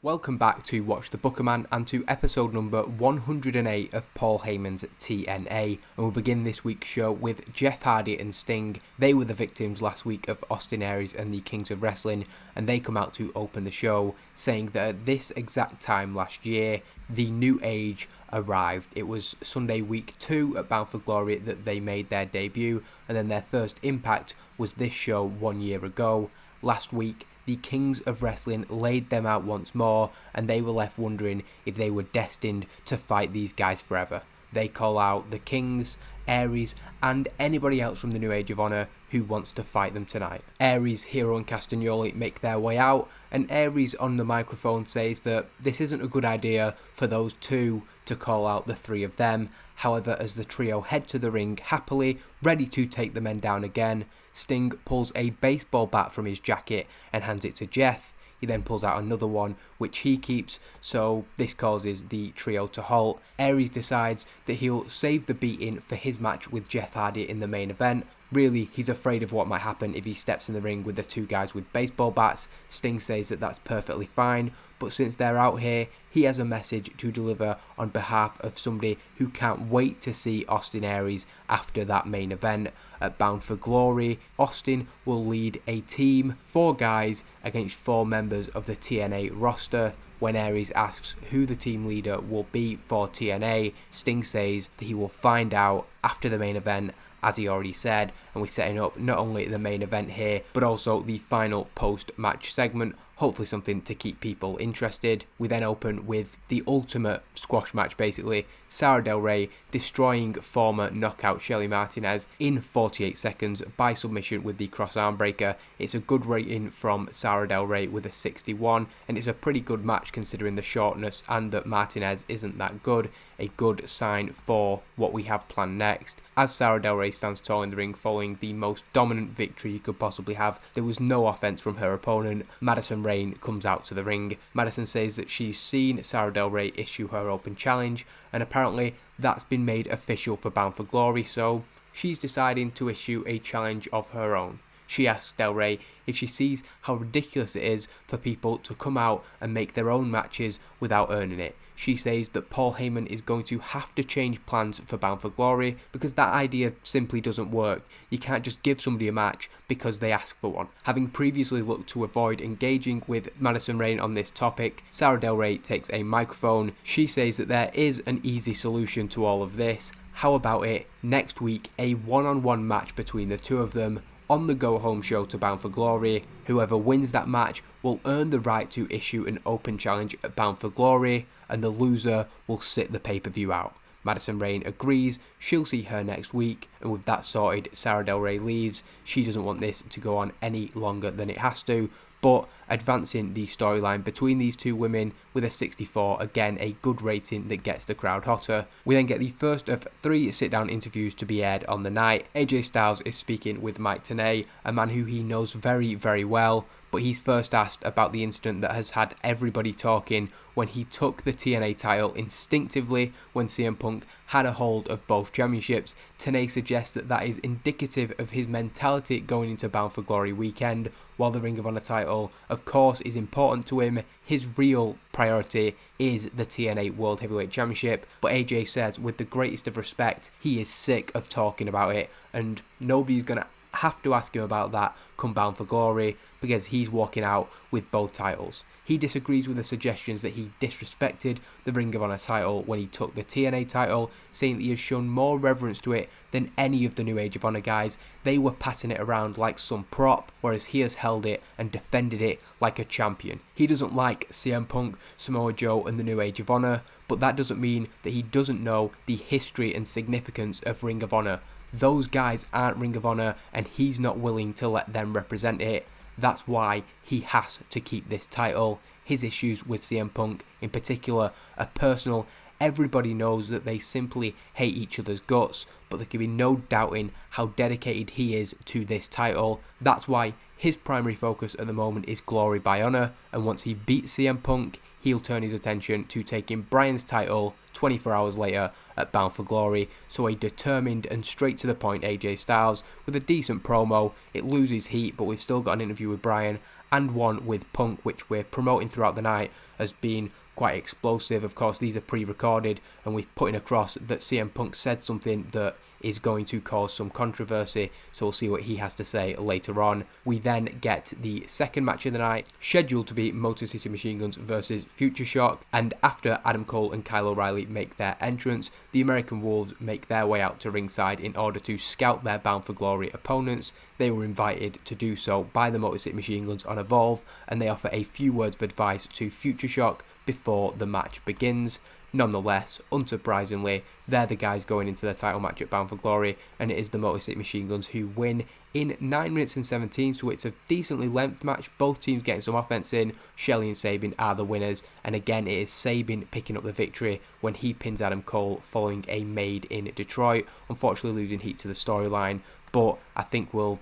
Welcome back to Watch the Bookerman and to episode number 108 of Paul Heyman's TNA, and we'll begin this week's show with Jeff Hardy and Sting. They were the victims last week of Austin Aries and the Kings of Wrestling, and they come out to open the show saying that at this exact time last year, the New Age arrived. It was Sunday week 2 at Bound for Glory that they made their debut, and then their first impact was this show 1 year ago. Last week, the Kings of Wrestling laid them out once more, and they were left wondering if they were destined to fight these guys forever. They call out the Kings, Aries, and anybody else from the New Age of Honor who wants to fight them tonight. Aries, Hero, and Castagnoli make their way out, and Aries on the microphone says that this isn't a good idea for those two to call out the three of them. However, as the trio head to the ring happily, ready to take the men down again, Sting pulls a baseball bat from his jacket and hands it to Jeff. He then pulls out another one, which he keeps, so this causes the trio to halt. Aries decides that he'll save the beating for his match with Jeff Hardy in the main event. Really, he's afraid of what might happen if he steps in the ring with the two guys with baseball bats. Sting says that that's perfectly fine, but since they're out here, he has a message to deliver on behalf of somebody who can't wait to see Austin Aries after that main event. At Bound for Glory, Austin will lead a team, 4 guys against 4 members of the TNA roster. When Aries asks who the team leader will be for TNA, Sting says that he will find out after the main event, as he already said, and we're setting up not only the main event here, but also the final post-match segment, hopefully something to keep people interested. We then open with the ultimate squash match, basically. Sara Del Rey destroying former knockout Shelly Martinez in 48 seconds by submission with the cross arm breaker. It's a good rating from Sara Del Rey with a 61, and it's a pretty good match considering the shortness and that Martinez isn't that good. A good sign for what we have planned next. As Sara Del Rey stands tall in the ring following the most dominant victory you could possibly have, there was no offense from her opponent. Madison Rayne comes out to the ring. Madison says that she's seen Sara Del Rey issue her open challenge, and apparently that's been made official for Bound for Glory, so she's deciding to issue a challenge of her own. She asks Del Rey if she sees how ridiculous it is for people to come out and make their own matches without earning it. She says that Paul Heyman is going to have to change plans for Bound for Glory because that idea simply doesn't work. You can't just give somebody a match because they ask for one. Having previously looked to avoid engaging with Madison Rayne on this topic, Sara Del Rey takes a microphone. She says that there is an easy solution to all of this. How about it next week, a one-on-one match between the two of them on the go-home show to Bound for Glory. Whoever wins that match will earn the right to issue an open challenge at Bound for Glory, and the loser will sit the pay-per-view out. Madison Rayne agrees, she'll see her next week, and with that sorted, Sara Del Rey leaves. She doesn't want this to go on any longer than it has to, but advancing the storyline between these two women with a 64, again a good rating that gets the crowd hotter. We then get the first of 3 sit-down interviews to be aired on the night. AJ Styles is speaking with Mike Tenay, a man who he knows very, very well, but he's first asked about the incident that has had everybody talking when he took the TNA title instinctively when CM Punk had a hold of both championships. Tenay suggests that that is indicative of his mentality going into Bound for Glory weekend. While the Ring of Honor title, of course, is important to him, his real priority is the TNA World Heavyweight Championship. But AJ says, with the greatest of respect, he is sick of talking about it, and nobody's going to have to ask him about that come Bound for Glory because he's walking out with both titles. He disagrees with the suggestions that he disrespected the Ring of Honor title when he took the TNA title, saying that he has shown more reverence to it than any of the New Age of Honor guys. They were passing it around like some prop, whereas he has held it and defended it like a champion. He doesn't like CM Punk, Samoa Joe and the New Age of Honor, but that doesn't mean that he doesn't know the history and significance of Ring of Honor. Those guys aren't Ring of Honor, and he's not willing to let them represent it. That's why he has to keep this title. His issues with CM Punk in particular are personal. Everybody knows that they simply hate each other's guts, but there can be no doubting how dedicated he is to this title. That's why his primary focus at the moment is Glory by Honor, and once he beats CM Punk, he'll turn his attention to taking Bryan's title 24 hours later at Bound for Glory. So a determined and straight to the point AJ Styles with a decent promo. It loses heat, but we've still got an interview with Bryan and one with Punk, which we're promoting throughout the night as being quite explosive. Of course, these are pre-recorded, and we're putting across that CM Punk said something that is going to cause some controversy, so we'll see what he has to say later on. We then get the second match of the night, scheduled to be Motor City Machine Guns versus Future Shock, and after Adam Cole and Kyle O'Reilly make their entrance, the American Wolves make their way out to ringside in order to scout their Bound for Glory opponents. They were invited to do so by the Motor City Machine Guns on Evolve, and they offer a few words of advice to Future Shock before the match begins. Nonetheless, unsurprisingly, they're the guys going into their title match at Bound for Glory, and it is the Motor City Machine Guns who win in 9 minutes and 17, so it's a decently length match. Both teams getting some offense in. Shelley and Sabin are the winners, and again it is Sabin picking up the victory when he pins Adam Cole following a Made in Detroit, unfortunately losing heat to the storyline, but I think we'll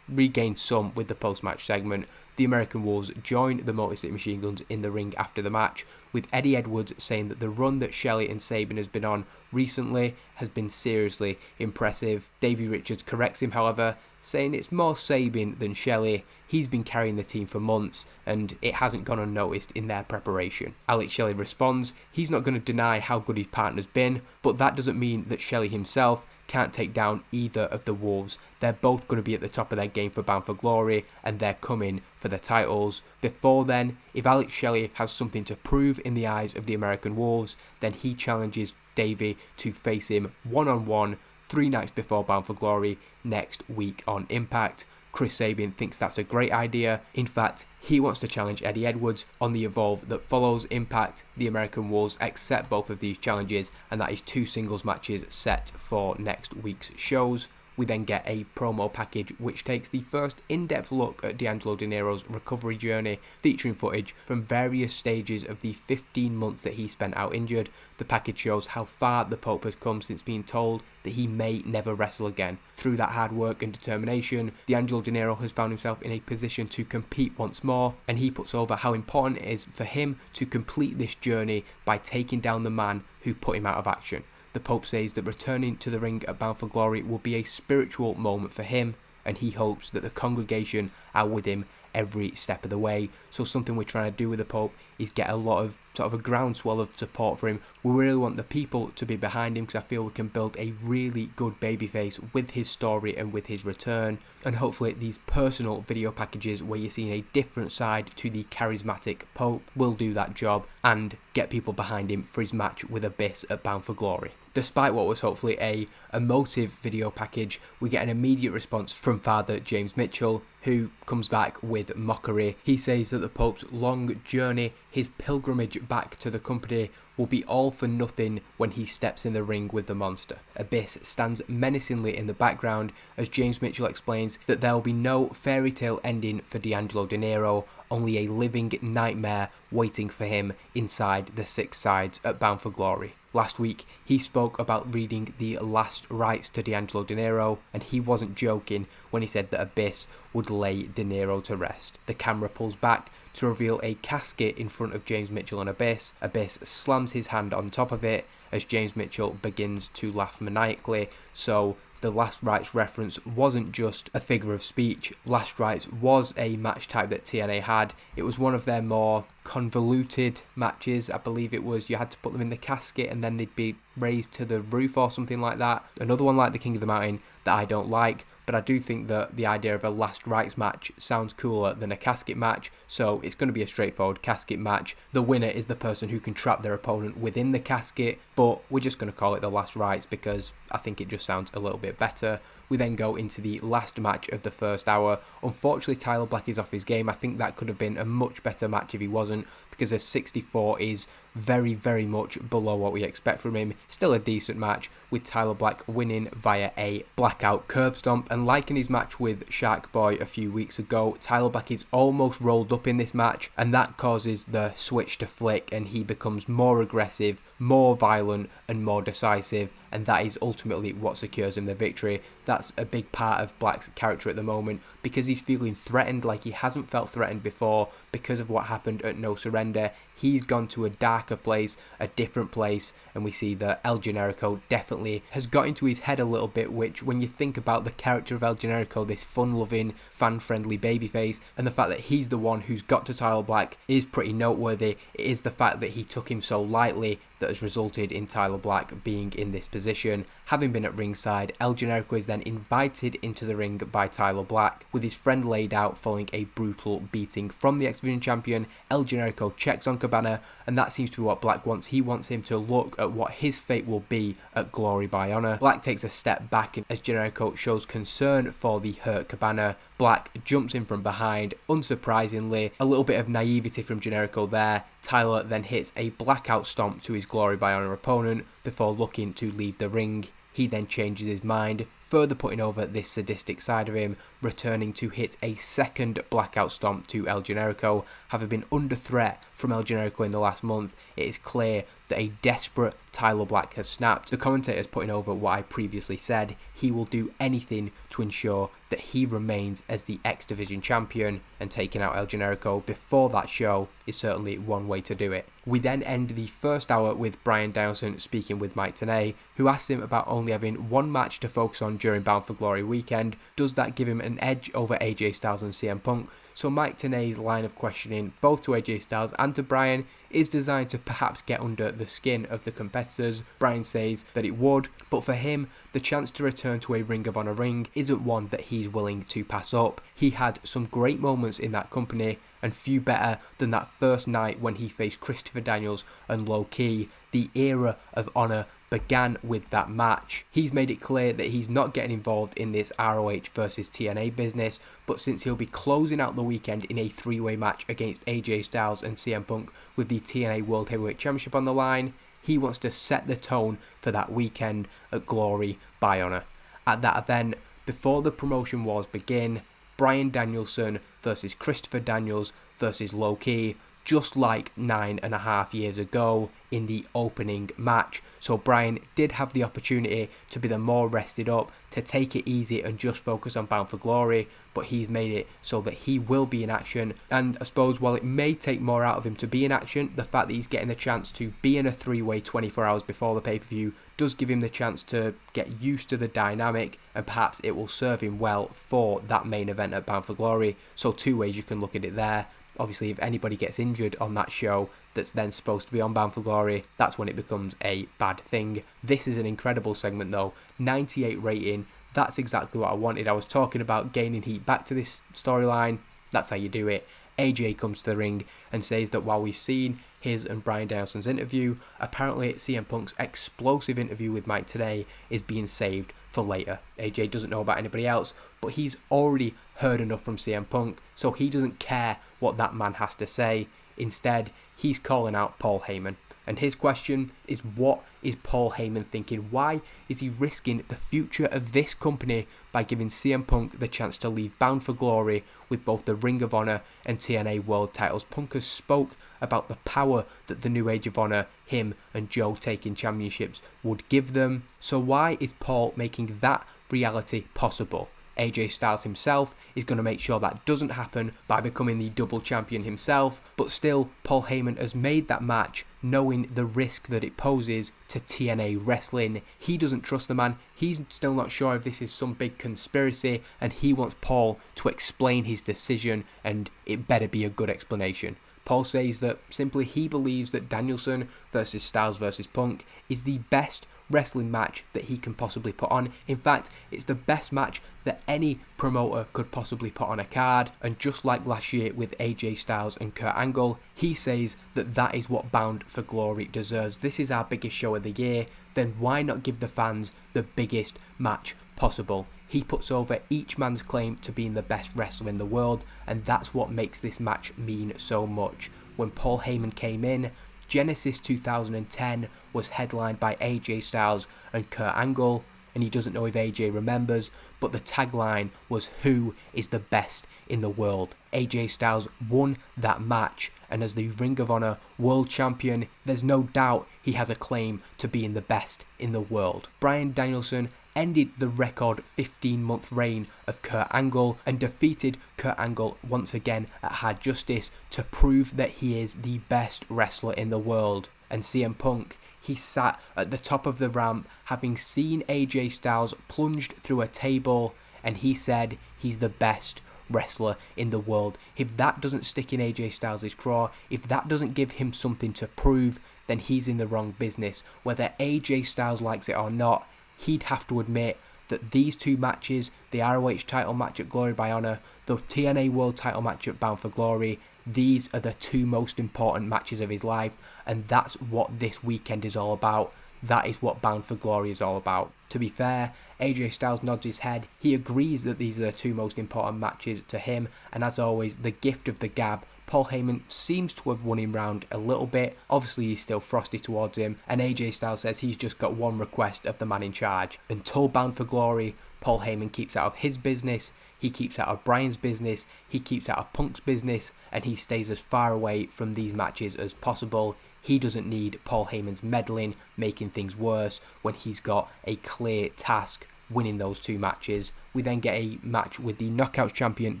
regain some with the post-match segment. The American Wolves join the Motor City Machine Guns in the ring after the match, with Eddie Edwards saying that the run that Shelley and Sabin has been on recently has been seriously impressive. Davey Richards corrects him, however, saying it's more Sabin than Shelley. He's been carrying the team for months, and it hasn't gone unnoticed in their preparation. Alex Shelley responds, he's not going to deny how good his partner's been, but that doesn't mean that Shelley himself can't take down either of the Wolves. They're both going to be at the top of their game for Bound for Glory, and they're coming for the titles. Before then, if Alex Shelley has something to prove in the eyes of the American Wolves, then he challenges Davey to face him one-on-one 3 nights before Bound for Glory next week on Impact. Chris Sabin thinks that's a great idea. In fact, he wants to challenge Eddie Edwards on the Evolve that follows Impact. The American Wolves accept both of these challenges, and that is 2 singles matches set for next week's shows. We then get a promo package which takes the first in-depth look at D'Angelo Dinero's recovery journey, featuring footage from various stages of the 15 months that he spent out injured. The package shows how far the Pope has come since being told that he may never wrestle again. Through that hard work and determination, D'Angelo Dinero has found himself in a position to compete once more, and he puts over how important it is for him to complete this journey by taking down the man who put him out of action. The Pope says that returning to the ring at Bound for Glory will be a spiritual moment for him, and he hopes that the congregation are with him every step of the way. So something we're trying to do with the Pope is get a lot of sort of a groundswell of support for him. We really want the people to be behind him, because I feel we can build a really good babyface with his story and with his return. And hopefully these personal video packages where you're seeing a different side to the charismatic Pope will do that job and get people behind him for his match with Abyss at Bound for Glory. Despite what was hopefully a emotive video package, we get an immediate response from Father James Mitchell, who comes back with mockery. He says that the Pope's long journey, his pilgrimage back to the company, will be all for nothing when he steps in the ring with the monster. Abyss stands menacingly in the background as James Mitchell explains that there will be no fairy tale ending for D'Angelo Dinero, only a living nightmare waiting for him inside the 6 sides at Bound for Glory. Last week, he spoke about reading the last rites to D'Angelo Dinero, and he wasn't joking when he said that Abyss would lay Dinero to rest. The camera pulls back to reveal a casket in front of James Mitchell and Abyss. Abyss slams his hand on top of it as James Mitchell begins to laugh maniacally, so the Last Rites reference wasn't just a figure of speech. Last Rites was a match type that TNA had. It was one of their more convoluted matches. I believe it was you had to put them in the casket and then they'd be raised to the roof or something like that. Another one like the King of the Mountain that I don't like, but I do think that the idea of a Last Rites match sounds cooler than a casket match, so it's going to be a straightforward casket match. The winner is the person who can trap their opponent within the casket, but we're just going to call it the Last Rites because I think it just sounds a little bit better. We then go into the last match of the first hour. Unfortunately, Tyler Black is off his game. I think that could have been a much better match if he wasn't, because a 64 is very, very much below what we expect from him. Still a decent match, with Tyler Black winning via a blackout curb stomp. And like in his match with Shark Boy a few weeks ago, Tyler Black is almost rolled up in this match, and that causes the switch to flick and he becomes more aggressive, more violent and more decisive. and that is ultimately what secures him the victory. That's a big part of Black's character at the moment, because he's feeling threatened like he hasn't felt threatened before because of what happened at No Surrender. He's gone to a darker place, a different place, and we see that El Generico definitely has got into his head a little bit, which when you think about the character of El Generico, this fun-loving, fan-friendly babyface, and the fact that he's the one who's got to Tyler Black is pretty noteworthy. It is the fact that he took him so lightly that has resulted in Tyler Black being in this position. Having been at ringside, El Generico is then invited into the ring by Tyler Black. With his friend laid out following a brutal beating from the X Division champion, El Generico checks on Cabana, and that seems to be what Black wants. He wants him to look at what his fate will be at Glory by Honor. Black takes a step back as Generico shows concern for the hurt Cabana. Black jumps in from behind, unsurprisingly. A little bit of naivety from Generico there. Tyler then hits a blackout stomp to his Glory by Honor opponent before looking to leave the ring. He then changes his mind, further putting over this sadistic side of him, returning to hit a second blackout stomp to El Generico. Having been under threat from El Generico in the last month, it is clear that a desperate Tyler Black has snapped. The commentator is putting over what I previously said. He will do anything to ensure that he remains as the X Division champion, and taking out El Generico before that show is certainly one way to do it. We then end the first hour with Bryan Danielson speaking with Mike Tenay, who asks him about only having one match to focus on during Bound for Glory weekend. Does that give him an edge over AJ Styles and CM Punk? So Mike Tenay's line of questioning, both to AJ Styles and to Bryan, is designed to perhaps get under the skin of the competitors. Bryan says that it would, but for him, the chance to return to a Ring of Honor ring isn't one that he's willing to pass up. He had some great moments in that company, and few better than that first night when he faced Christopher Daniels and Low Ki. The era of Honor began with that match. He's made it clear that he's not getting involved in this ROH versus TNA business, but since he'll be closing out the weekend in a three-way match against AJ Styles and CM Punk with the TNA World Heavyweight Championship on the line, he wants to set the tone for that weekend at Glory by Honor. At that event, before the promotion wars begin, Bryan Danielson versus Christopher Daniels versus Low Ki, just like 9.5 years ago in the opening match. So Bryan did have the opportunity to be the more rested up, to take it easy and just focus on Bound for Glory, but he's made it so that he will be in action. And I suppose while it may take more out of him to be in action, the fact that he's getting the chance to be in a three-way 24 hours before the pay-per-view does give him the chance to get used to the dynamic, and perhaps it will serve him well for that main event at Bound for Glory. So two ways you can look at it there. Obviously, if anybody gets injured on that show that's then supposed to be on Bound for Glory, that's when it becomes a bad thing. This is an incredible segment though. 98 rating. That's exactly what I wanted. I was talking about gaining heat back to this storyline. That's how you do it. AJ comes to the ring and says that while we've seen his and Bryan Danielson's interview, apparently CM Punk's explosive interview with Mike today is being saved for later. AJ doesn't know about anybody else, but he's already heard enough from CM Punk, so he doesn't care what that man has to say. Instead, he's calling out Paul Heyman. And his question is, what is Paul Heyman thinking? Why is he risking the future of this company by giving CM Punk the chance to leave Bound for Glory with both the Ring of Honor and TNA World titles? Punk has spoke about the power that the New Age of Honor, him and Joe taking championships, would give them. So why is Paul making that reality possible? AJ Styles himself is going to make sure that doesn't happen by becoming the double champion himself, but still Paul Heyman has made that match knowing the risk that it poses to TNA Wrestling. He doesn't trust the man, he's still not sure if this is some big conspiracy, and he wants Paul to explain his decision, and it better be a good explanation. Paul says that simply he believes that Danielson versus Styles versus Punk is the best wrestling match that he can possibly put on. In fact, it's the best match that any promoter could possibly put on a card, and just like last year with AJ Styles and Kurt Angle, he says that that is what Bound for Glory deserves. This is our biggest show of the year, then why not give the fans the biggest match possible? He puts over each man's claim to being the best wrestler in the world, and that's what makes this match mean so much. When Paul Heyman came in, Genesis 2010 was headlined by AJ Styles and Kurt Angle. and he doesn't know if AJ remembers, but the tagline was "Who is the best in the world?" AJ Styles won that match, and as the Ring of Honor World Champion, there's no doubt he has a claim to being the best in the world. Bryan Danielson ended the record 15-month reign of Kurt Angle and defeated Kurt Angle once again at Hard Justice to prove that he is the best wrestler in the world. And CM Punk, he sat at the top of the ramp having seen AJ Styles plunged through a table, and he said he's the best wrestler in the world. If that doesn't stick in AJ Styles' craw, if that doesn't give him something to prove, then he's in the wrong business. Whether AJ Styles likes it or not, he'd have to admit that these two matches, the ROH title match at Glory by Honor, the TNA World title match at Bound for Glory, these are the two most important matches of his life, and that's what this weekend is all about. That is what Bound for Glory is all about. To be fair, AJ Styles nods his head. He agrees that these are the two most important matches to him, and as always, the gift of the gab, Paul Heyman seems to have won him round a little bit. Obviously, he's still frosty towards him, and AJ Styles says he's just got one request of the man in charge. Until Bound for Glory, Paul Heyman keeps out of his business, he keeps out of Bryan's business, he keeps out of Punk's business, and he stays as far away from these matches as possible. He doesn't need Paul Heyman's meddling, making things worse, when he's got a clear task winning those two matches. We then get a match with the Knockouts champion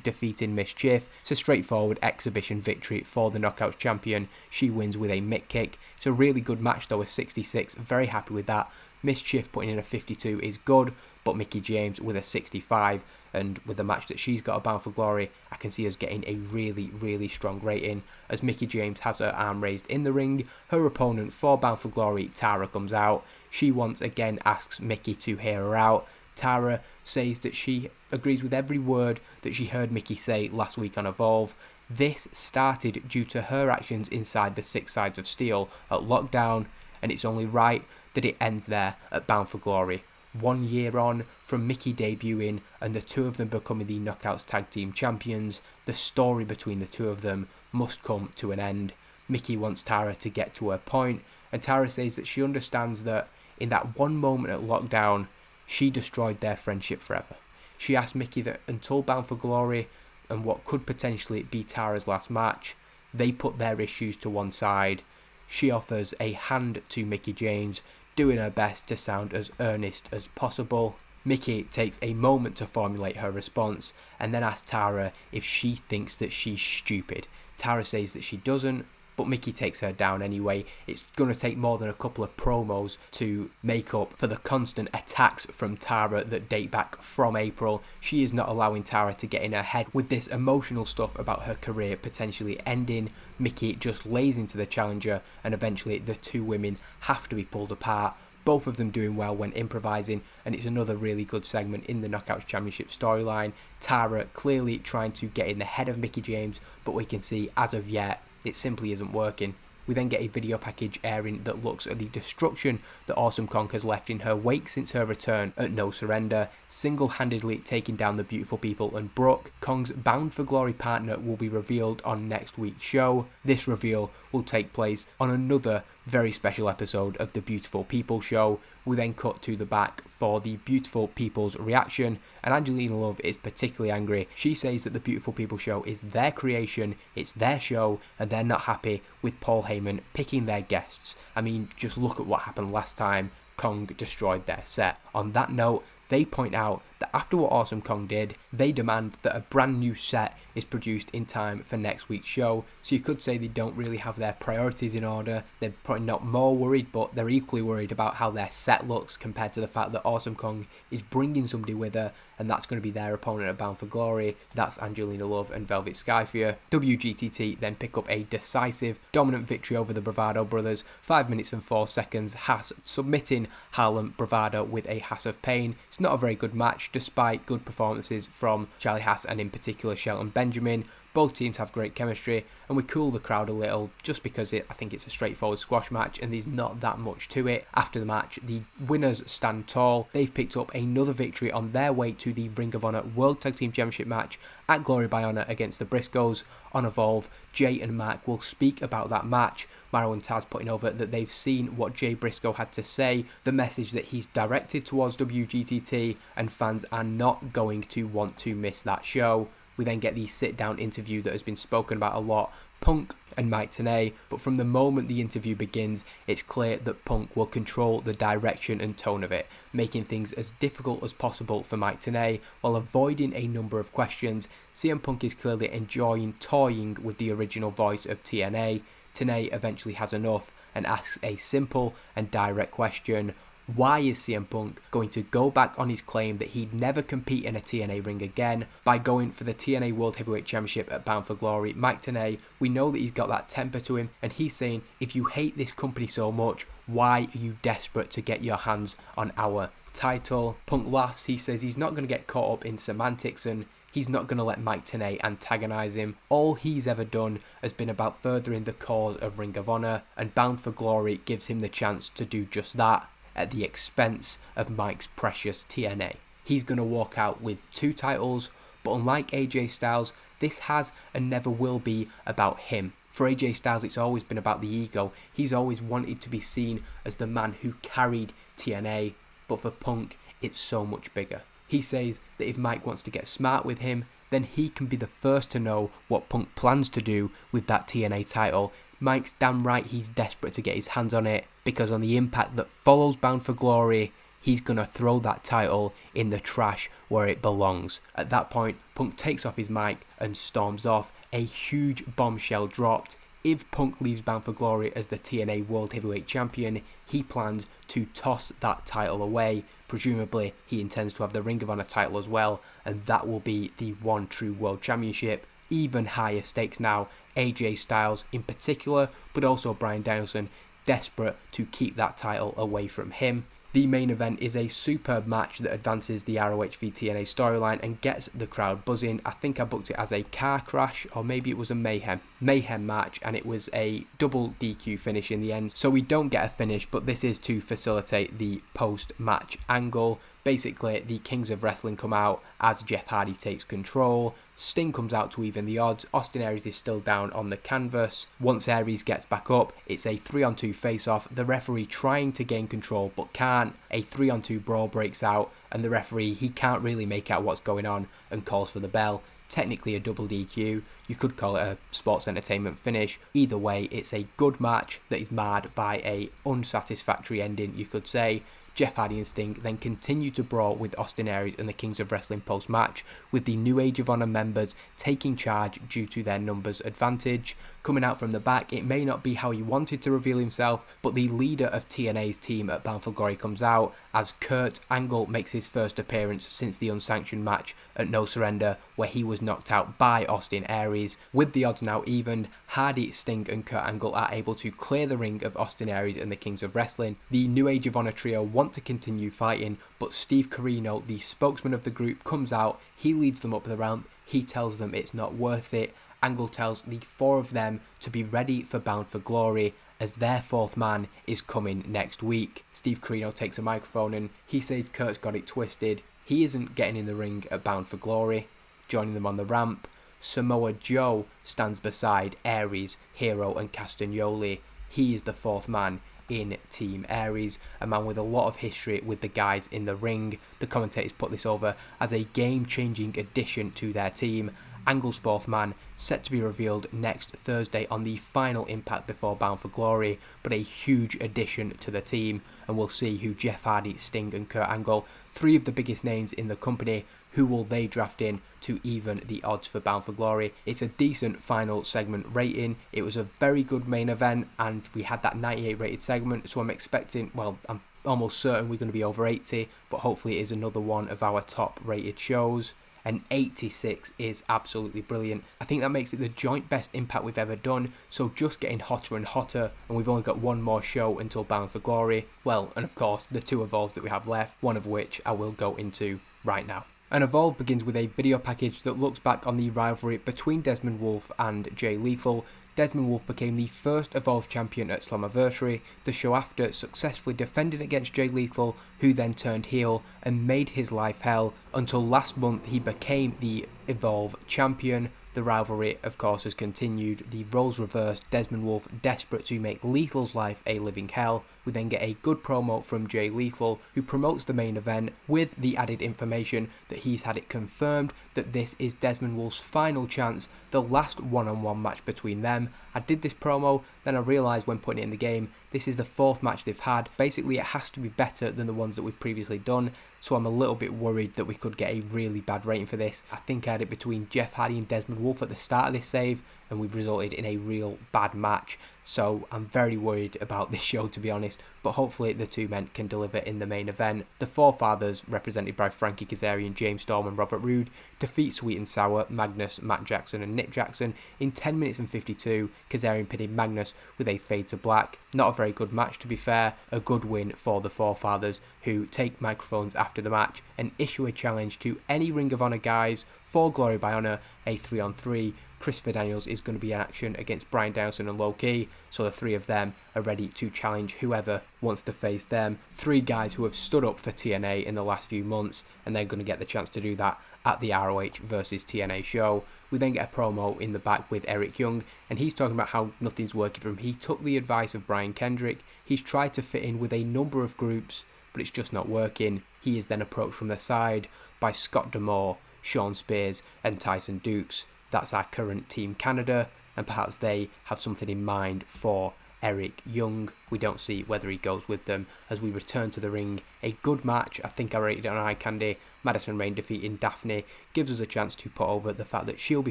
defeating Mischief. It's a straightforward exhibition victory for the Knockouts champion. She wins with a mitt kick. It's a really good match though, a 66. Very happy with that. Mischief putting in a 52 is good, but Mickie James with a 65, and with the match that she's got at Bound for Glory, I can see us getting a really strong rating. As Mickie James has her arm raised in the ring, her opponent for Bound for Glory, Tara, comes out. She once again asks Mickie to hear her out. Tara says that she agrees with every word that she heard Mickie say last week on Evolve. This started due to her actions inside the Six Sides of Steel at Lockdown, and it's only right that it ends there at Bound for Glory. 1 year on from Mickie debuting and the two of them becoming the Knockouts Tag Team Champions, the story between the two of them must come to an end. Mickie wants Tara to get to her point, and Tara says that she understands that in that one moment at Lockdown, she destroyed their friendship forever. She asked Mickie that until Bound for Glory and what could potentially be Tara's last match, they put their issues to one side. She offers a hand to Mickie James, doing her best to sound as earnest as possible. Mickie takes a moment to formulate her response and then asks Tara if she thinks that she's stupid. Tara says that she doesn't, but Mickie takes her down anyway. It's going to take more than a couple of promos to make up for the constant attacks from Tara that date back from April. She is not allowing Tara to get in her head with this emotional stuff about her career potentially ending. Mickie just lays into the challenger, and eventually the two women have to be pulled apart. Both of them doing well when improvising, and it's another really good segment in the Knockouts Championship storyline. Tara clearly trying to get in the head of Mickie James, but we can see as of yet it simply isn't working. We then get a video package airing that looks at the destruction that Awesome Kong has left in her wake since her return at No Surrender, single-handedly taking down the Beautiful People and Brooke. Kong's Bound for Glory partner will be revealed on next week's show. This reveal will take place on another very special episode of the Beautiful People show. We then cut to the back for the Beautiful People's reaction, and Angelina Love is particularly angry. She says that the Beautiful People show is their creation, it's their show, and they're not happy with Paul Heyman picking their guests. I mean, just look at what happened last time Kong destroyed their set. On that note, they point out that after what Awesome Kong did, they demand that a brand new set is produced in time for next week's show. So you could say they don't really have their priorities in order. They're probably not more worried, but they're equally worried about how their set looks compared to the fact that Awesome Kong is bringing somebody with her, and that's going to be their opponent at Bound for Glory. That's Angelina Love and Velvet Skyfear. WGTT then pick up a decisive, dominant victory over the Bravado Brothers. 5 minutes and 4 seconds. Haas submitting Harlem Bravado with a Haas of Pain. It's not a very good match, despite good performances from Charlie Haas and in particular Shelton Benjamin. Both teams have great chemistry, and we cool the crowd a little just because I think it's a straightforward squash match and there's not that much to it. After the match, the winners stand tall. They've picked up another victory on their way to the Ring of Honor World Tag Team Championship match at Glory by Honor against the Briscoes. On Evolve, Jay and Mac will speak about that match. Mauro and Taz putting over that they've seen what Jay Briscoe had to say, the message that he's directed towards WGTT, and fans are not going to want to miss that show. We then get the sit-down interview that has been spoken about a lot, Punk and Mike Tenay, but from the moment the interview begins, it's clear that Punk will control the direction and tone of it, making things as difficult as possible for Mike Tenay while avoiding a number of questions. CM Punk is clearly enjoying toying with the original voice of TNA. Tenay eventually has enough and asks a simple and direct question. Why is CM Punk going to go back on his claim that he'd never compete in a TNA ring again by going for the TNA World Heavyweight Championship at Bound for Glory? Mike Tenay, we know that he's got that temper to him, and he's saying, if you hate this company so much, why are you desperate to get your hands on our title? Punk laughs. He says he's not going to get caught up in semantics and he's not going to let Mike Tenay antagonise him. All he's ever done has been about furthering the cause of Ring of Honor, and Bound for Glory gives him the chance to do just that at the expense of Mike's precious TNA. He's going to walk out with 2 titles, but unlike AJ Styles, this has and never will be about him. For AJ Styles, it's always been about the ego. He's always wanted to be seen as the man who carried TNA, but for Punk, it's so much bigger. He says that if Mike wants to get smart with him, then he can be the first to know what Punk plans to do with that TNA title. Mike's damn right he's desperate to get his hands on it, because on the Impact that follows Bound for Glory, he's going to throw that title in the trash where it belongs. At that point, Punk takes off his mic and storms off. A huge bombshell dropped. If Punk leaves Bound for Glory as the TNA World Heavyweight Champion, he plans to toss that title away. Presumably, he intends to have the Ring of Honor title as well, and that will be the one true World Championship. Even higher stakes now, AJ Styles in particular, but also Bryan Danielson, desperate to keep that title away from him. The main event is a superb match that advances the ROH v TNA storyline and gets the crowd buzzing. I think I booked it as a car crash, or maybe it was a mayhem match, and it was a double DQ finish in the end. So we don't get a finish, but this is to facilitate the post-match angle. Basically, the Kings of Wrestling come out as Jeff Hardy takes control. Sting comes out to even the odds. Austin Aries is still down on the canvas. Once Aries gets back up, it's a 3-on-2 face-off. The referee trying to gain control but can't. A 3-on-2 brawl breaks out, and the referee, he can't really make out what's going on and calls for the bell. Technically a double DQ. You could call it a sports entertainment finish. Either way, it's a good match that is marred by a unsatisfactory ending, you could say. Jeff Hardy and Sting then continue to brawl with Austin Aries and the Kings of Wrestling post-match, with the New Age of Honor members taking charge due to their numbers advantage. Coming out from the back, it may not be how he wanted to reveal himself, but the leader of TNA's team at Bound for Glory comes out as Kurt Angle makes his first appearance since the unsanctioned match at No Surrender, where he was knocked out by Austin Aries. With the odds now evened, Hardy, Sting and Kurt Angle are able to clear the ring of Austin Aries and the Kings of Wrestling. The New Age of Honor trio want to continue fighting, but Steve Corino, the spokesman of the group, comes out. He leads them up the ramp. He tells them it's not worth it. Angle tells the 4 of them to be ready for Bound for Glory, as their 4th man is coming next week. Steve Corino takes a microphone and he says Kurt's got it twisted. He isn't getting in the ring at Bound for Glory. Joining them on the ramp, Samoa Joe stands beside Aries, Hero and Castagnoli. He is the 4th man in Team Aries, a man with a lot of history with the guys in the ring. The commentators put this over as a game-changing addition to their team. Angle's 4th man set to be revealed next Thursday on the final Impact before Bound for Glory, but a huge addition to the team, and we'll see who Jeff Hardy, Sting and Kurt Angle, 3 of the biggest names in the company, who will they draft in to even the odds for Bound for Glory. It's a decent final segment rating. It was a very good main event, and we had that 98 rated segment, so I'm expecting, well, I'm almost certain we're going to be over 80, but hopefully it is another one of our top rated shows. And 86 is absolutely brilliant. I think that makes it the joint best Impact we've ever done, so just getting hotter and hotter, and we've only got one more show until Bound for Glory. Well, and of course the 2 Evolves that we have left, one of which I will go into right now. And Evolve begins with a video package that looks back on the rivalry between Desmond Wolfe and Jay Lethal. Desmond Wolfe became the first Evolve champion at Slammiversary, the show after successfully defending against Jay Lethal, who then turned heel and made his life hell until last month he became the Evolve champion. The rivalry, of course, has continued, the roles reversed, Desmond Wolfe desperate to make Lethal's life a living hell. We then get a good promo from Jay Lethal, who promotes the main event with the added information that he's had it confirmed that this is Desmond Wolfe's final chance, the last one-on-one match between them. I did this promo, then I realised when putting it in the game, this is the fourth match they've had. Basically, it has to be better than the ones that we've previously done, so I'm a little bit worried that we could get a really bad rating for this. I think I had it between Jeff Hardy and Desmond Wolfe at the start of this save, and we've resulted in a real bad match. So I'm very worried about this show, to be honest, but hopefully the two men can deliver in the main event. The Forefathers, represented by Frankie Kazarian, James Storm and Robert Roode, defeat Sweet and Sour, Magnus, Matt Jackson and Nick Jackson in 10 minutes and 52. Kazarian pinning Magnus with a fade to black. Not a very good match, to be fair. A good win for the Forefathers, who take microphones after the match and issue a challenge to any Ring of Honor guys for Glory by Honor, a 3-on-3. Christopher Daniels is going to be in action against Bryan Danielson and Low Ki, so the three of them are ready to challenge whoever wants to face them. Three guys who have stood up for TNA in the last few months, and they're going to get the chance to do that at the ROH versus TNA show. We then get a promo in the back with Eric Young, and he's talking about how nothing's working for him. He took the advice of Brian Kendrick. He's tried to fit in with a number of groups, but it's just not working. He is then approached from the side by Scott D'Amore, Sean Spears and Tyson Dukes. That's our current Team Canada, and perhaps they have something in mind for Eric Young. We don't see whether he goes with them as we return to the ring. A good match, I think I rated it on eye candy. Madison Rayne defeating Daphne gives us a chance to put over the fact that she'll be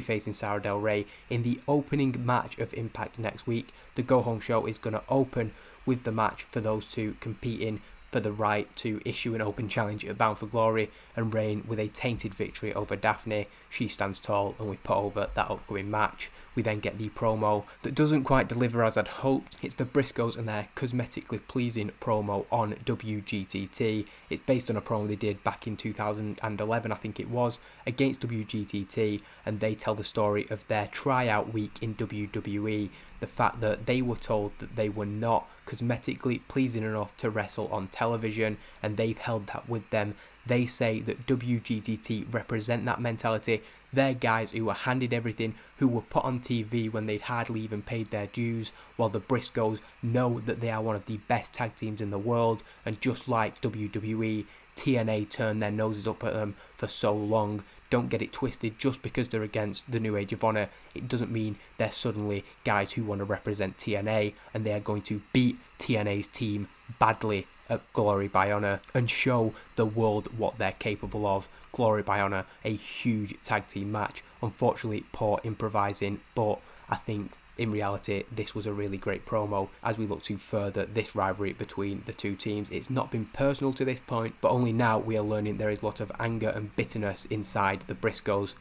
facing Sarah Del Rey in the opening match of Impact next week. The Go Home show is going to open with the match for those two competing for the right to issue an open challenge at Bound for Glory, and Rayne with a tainted victory over Daphne. She stands tall, and we put over that upcoming match. We then get the promo that doesn't quite deliver as I'd hoped. It's the Briscoes and their cosmetically pleasing promo on WGTT. It's based on a promo they did back in 2011, I think it was, against WGTT, and they tell the story of their tryout week in WWE. The fact that they were told that they were not cosmetically pleasing enough to wrestle on television, and they've held that with them. They say that WGTT represent that mentality. They're guys who were handed everything, who were put on TV when they'd hardly even paid their dues, while the Briscoes know that they are one of the best tag teams in the world, and just like WWE, TNA turned their noses up at them for so long. Don't get it twisted, just because they're against the New Age of Honor, it doesn't mean they're suddenly guys who want to represent TNA, and they are going to beat TNA's team badly at Glory by Honor and show the world what they're capable of. Glory by Honor, a huge tag team match. Unfortunately, poor improvising, but I think in reality, this was a really great promo as we look to further this rivalry between the two teams. It's not been personal to this point, but only now we are learning there is a lot of anger and bitterness inside the Briscoes.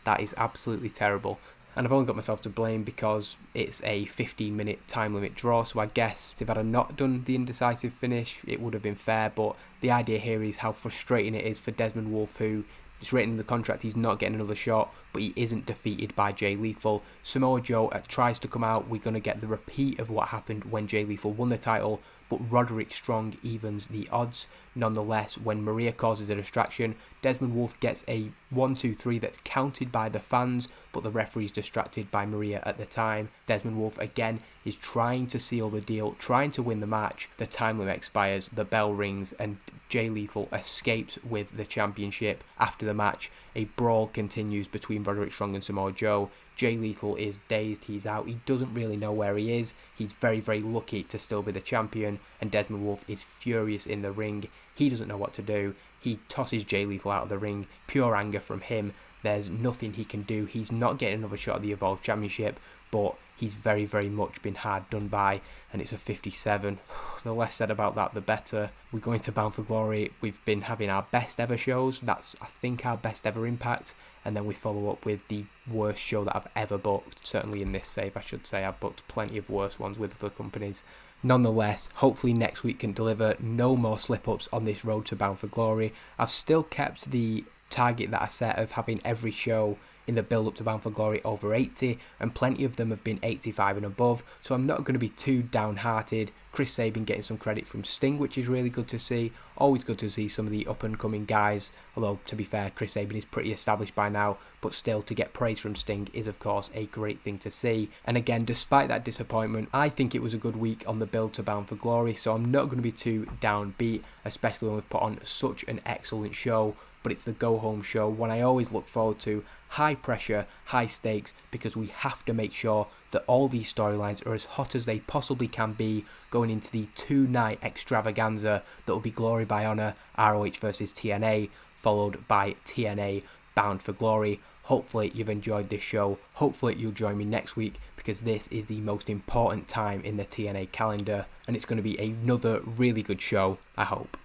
That is absolutely terrible. And I've only got myself to blame because it's a 15-minute time limit draw, so I guess if I'd have not done the indecisive finish, it would have been fair, but the idea here is how frustrating it is for Desmond Wolfe, who it's written in the contract he's not getting another shot, but he isn't defeated by Jay Lethal. Samoa Joe tries to come out. We're going to get the repeat of what happened when Jay Lethal won the title, but Roderick Strong evens the odds. Nonetheless, when Maria causes a distraction, Desmond Wolfe gets a 1-2-3 that's counted by the fans, but the referee's distracted by Maria at the time. Desmond Wolfe again is trying to seal the deal, trying to win the match. The time limit expires, the bell rings, and Jay Lethal escapes with the championship. After the match, a brawl continues between Roderick Strong and Samoa Joe. Jay Lethal is dazed, he's out, he doesn't really know where he is. He's very, very lucky to still be the champion, and Desmond Wolfe is furious in the ring. He doesn't know what to do. He tosses Jay Lethal out of the ring. Pure anger from him. There's nothing he can do. He's not getting another shot at the Evolve Championship, but he's very, very much been hard done by, and it's a 57. The less said about that, the better. We're going to Bound for Glory. We've been having our best ever shows. That's, I think, our best ever Impact. And then we follow up with the worst show that I've ever booked. Certainly in this save, I should say. I've booked plenty of worse ones with other companies. Nonetheless, hopefully next week can deliver no more slip-ups on this road to Bound for Glory. I've still kept the target that I set of having every show in the build-up to Bound for Glory over 80, and plenty of them have been 85 and above, so I'm not going to be too downhearted. Chris Sabin getting some credit from Sting, which is really good to see. Always good to see some of the up-and-coming guys, although to be fair, Chris Sabin is pretty established by now, but still to get praise from Sting is of course a great thing to see. And again, despite that disappointment, I think it was a good week on the build to Bound for Glory, so I'm not going to be too downbeat, especially when we've put on such an excellent show. But it's the go-home show, one I always look forward to. High pressure, high stakes, because we have to make sure that all these storylines are as hot as they possibly can be going into the 2-night extravaganza that will be Glory by Honor, ROH versus TNA, followed by TNA Bound for Glory. Hopefully you've enjoyed this show. Hopefully you'll join me next week, because this is the most important time in the TNA calendar, and it's going to be another really good show, I hope.